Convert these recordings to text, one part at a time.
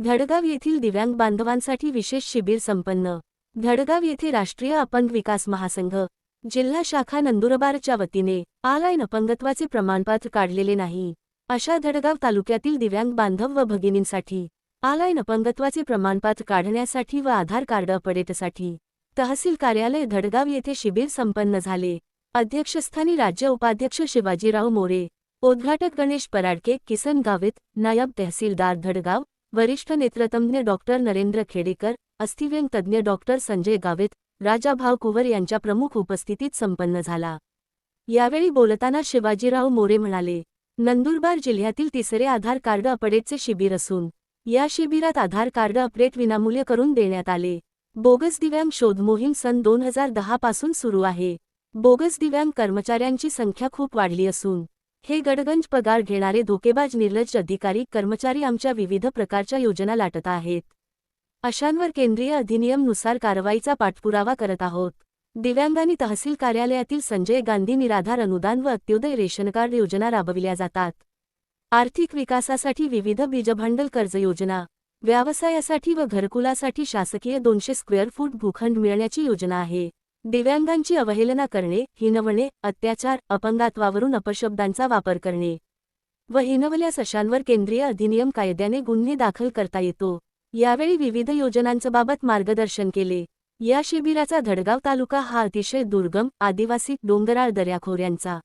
धडगाव येथील दिव्यांग बांधवांसाठी विशेष शिबिर संपन्न। धडगाव येथे राष्ट्रीय अपंग विकास महासंघ जिल्हा शाखा नंदुरबारच्या वतीने ऑनलाईन अपंगत्वाचे प्रमाणपत्र काढलेले नाही अशा धडगाव तालुक्यातील दिव्यांग बांधव व भगिनींसाठी ऑनलाईन अपंगत्वाचे प्रमाणपत्र काढण्यासाठी व आधार कार्ड अपडेटसाठी तहसील कार्यालय धडगाव येथे शिबिर संपन्न झाले। अध्यक्षस्थानी राज्य उपाध्यक्ष शिवाजीराव मोरे, उद्घाटक गणेश पराडके, किसन गावित, नायब तहसीलदार धडगाव, वरिष्ठ नेत्रतज्ञ डॉक्टर नरेंद्र खेडेकर, अस्थिव्यंग तज्ञ डॉक्टर संजय गावित, राजाभाऊ कुवर यांच्या प्रमुख उपस्थितीत संपन्न झाला। यावेळी बोलताना शिवाजीराव मोरे म्हणाले, नंदुरबार जिल्ह्यातील तिसरे आधार कार्ड अपडेटचे शिबिर असून या शिबिरात आधार कार्ड अपडेट विनामूल्य करून देण्यात आले। बोगस दिव्यांग शोध मोहीम सन 2010 पासून सुरू आहे। बोगस दिव्यांग कर्मचाऱ्यांची संख्या खूप वाढली असून हे गडगंज पगार घेणारे धोकेबाज निर्लज्ज अधिकारी कर्मचारी आमच्या विविध प्रकारच्या योजना लाटत आहेत। अशांवर केंद्रीय अधिनियमनुसार कारवाईचा पाठपुरावा करत आहोत। दिव्यांगांनी तहसील कार्यालयातील संजय गांधी निराधार अनुदान व अंत्योदय रेशन कार्ड योजना राबविल्या जातात। आर्थिक विकासासाठी विविध बीजभांडल कर्ज योजना, व्यवसायासाठी व घरकुलासाठी शासकीय 200 स्क्वेअर फूट भूखंड मिळण्याची योजना आहे। दिव्यांगांची अवहेलना करणे, हिणवणे, अत्याचार, अपंगत्वावरून अपशब्दांचा वापर करणे व हिणवल्यास अशांवर केंद्रीय अधिनियम कायद्याने गुन्हे दाखल करता येतो। यावेळी विविध योजनांबाबत मार्गदर्शन केले। या शिबिराचा धडगाव तालुका हा अतिशय दुर्गम, आदिवासी, डोंगराळ दऱ्याखोऱ्यांचा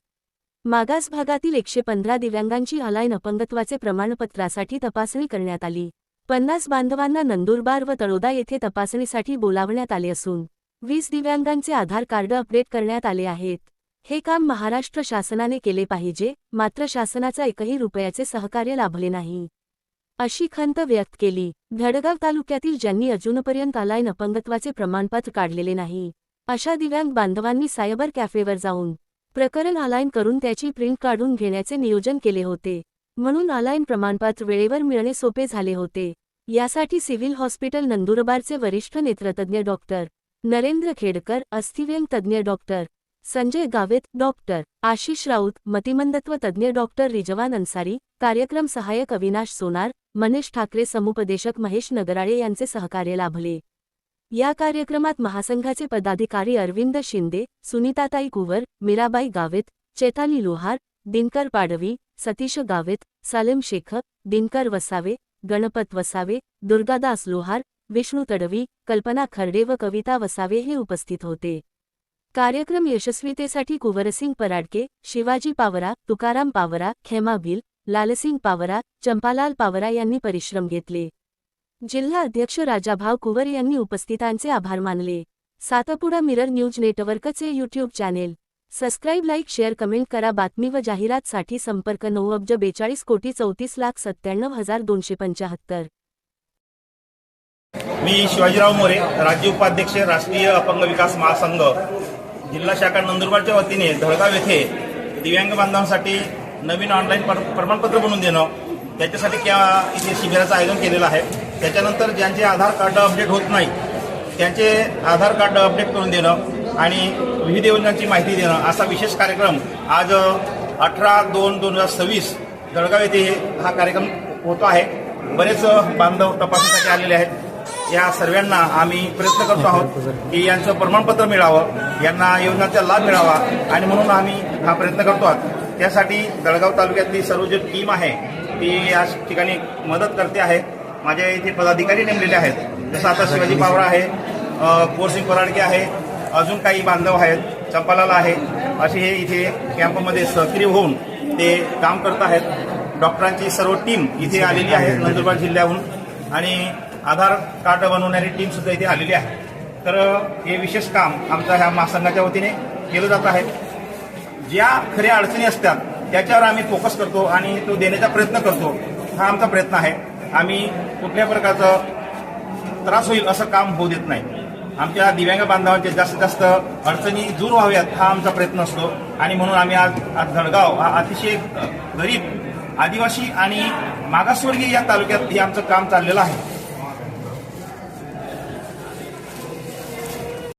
मागास भागातील 115 दिव्यांगांची ऑनलाईन अपंगत्वाचे प्रमाणपत्रासाठी तपासणी करण्यात आली। 50 बांधवांना नंदुरबार व तळोदा येथे तपासणीसाठी बोलावण्यात आले असून 20 दिव्यांगांचे आधार कार्ड अपडेट करण्यात आले आहेत। हे काम महाराष्ट्र शासनाने केले पाहिजे, मात्र शासनाचा एकही रुपयाचे सहकार्य लाभले नाही अशी खंत व्यक्त केली। धडगाव तालुक्यातील ज्यांनी अजूनपर्यंत ऑनलाईन अपंगत्वाचे प्रमाणपत्र काढलेले नाही अशा दिव्यांग बांधवांनी सायबर कॅफेवर जाऊन प्रकरण ऑनलाईन करून त्याची प्रिंट काढून घेण्याचे नियोजन केले होते, म्हणून ऑनलाईन प्रमाणपत्र वेळेवर मिळणे सोपे झाले होते। यासाठी सिव्हिल हॉस्पिटल नंदुरबारचे वरिष्ठ नेत्रतज्ञ डॉक्टर नरेंद्र खेडेकर, अस्थिव्यंग तज्ञ डॉक्टर संजय गावित, डॉक्टर आशिष राऊत, मतिमंदत्व तज्ञ डॉक्टर रिजवान अन्सारी, कार्यक्रम सहाय्यक अविनाश सोनार, मनीष ठाकरे, समुपदेशक महेश नगराळे यांचे सहकार्य लाभले। या कार्यक्रमात महासंघाचे पदाधिकारी अरविंद शिंदे, सुनीताताई कुवर, मीराबाई गावित, चैताली लोहार, दिनकर पाडवी, सतीश गावित, सालेम शेख, दिनकर वसावे, गणपत वसावे, दुर्गादास लोहार, विष्णू तडवी, कल्पना खर्डे व कविता वसावे हे उपस्थित होते। कार्यक्रम यशस्वीतेसाठी कुवरसिंग पराडके, शिवाजी पावरा, तुकाराम पावरा, खेमा भिल, लालसिंग पावरा, चंपालाल पावरा यांनी परिश्रम घेतले। जिल्हा अध्यक्ष राजाभाऊ कुवर यांनी उपस्थितांचे आभार मानले। सातपुडा मिरर न्यूज नेटवर्कचे YouTube channel subscribe, like, share, comment करा। बातमी व जाहिरातसाठी संपर्क 9,42,34,97,275। मी शिवाजीराव मोरे, राज्य उपाध्यक्ष, राष्ट्रीय अपंग विकास महासंघ जिल्हा शाखा नंदुरबारच्या वतीने धडगाव येथे दिव्यांग बांधवांसाठी नवीन ऑनलाईन प्रमाणपत्र बनवून देणं, त्याच्यासाठी इथे शिबिराचं आयोजन केलेलं आहे। त्याच्यानंतर ज्यांचे आधार कार्ड अपडेट होत नाही त्यांचे आधार कार्ड अपडेट करून देणं आणि विविध योजनांची माहिती देणं असा विशेष कार्यक्रम आज 18/2/2026 धडगाव येथे हा कार्यक्रम होतो आहे। बरेच बांधव तपासणीसाठी आलेले आहेत। या सर्वांना आम्ही प्रयत्न करतो आहोत की यांचं प्रमाणपत्र मिळावं, यांना योजनांचा लाभ मिळावा आणि म्हणून आम्ही हा प्रयत्न करतो आहोत। त्यासाठी दळगाव तालुक्यातली सर्व जी टीम आहे ती या ठिकाणी मदत करते आहे। माझ्या इथे पदाधिकारी नेमलेले आहेत, जसं आता शिवाजी पावरा आहे, कोरसिंग पराडके आहे, अजून काही बांधव आहेत, चंपालाल आहे, असे हे इथे कॅम्पमध्ये सक्रिय होऊन ते काम करत आहेत। डॉक्टरांची सर्व टीम इथे आलेली आहे नंदुरबार जिल्ह्याहून आणि आधार कार्ड बनवणारी टीम सुद्धा इथे आलेली आहे। तर हे विशेष काम आमच्या ह्या महासंघाच्या वतीने केलं जात आहे। ज्या खऱ्या अडचणी असतात त्याच्यावर आम्ही फोकस करतो आणि तो देण्याचा प्रयत्न करतो, हा आमचा प्रयत्न आहे। आम्ही कुठल्या प्रकारचा त्रास होईल असं काम होऊ देत नाही। आमच्या दिव्यांग बांधवांचे जास्तीत जास्त अडचणी दूर व्हाव्यात हा आमचा प्रयत्न असतो आणि म्हणून आम्ही आज धडगाव हा अतिशय गरीब, आदिवासी आणि मागासवर्गीय या तालुक्यात हे आमचं काम चाललेलं आहे।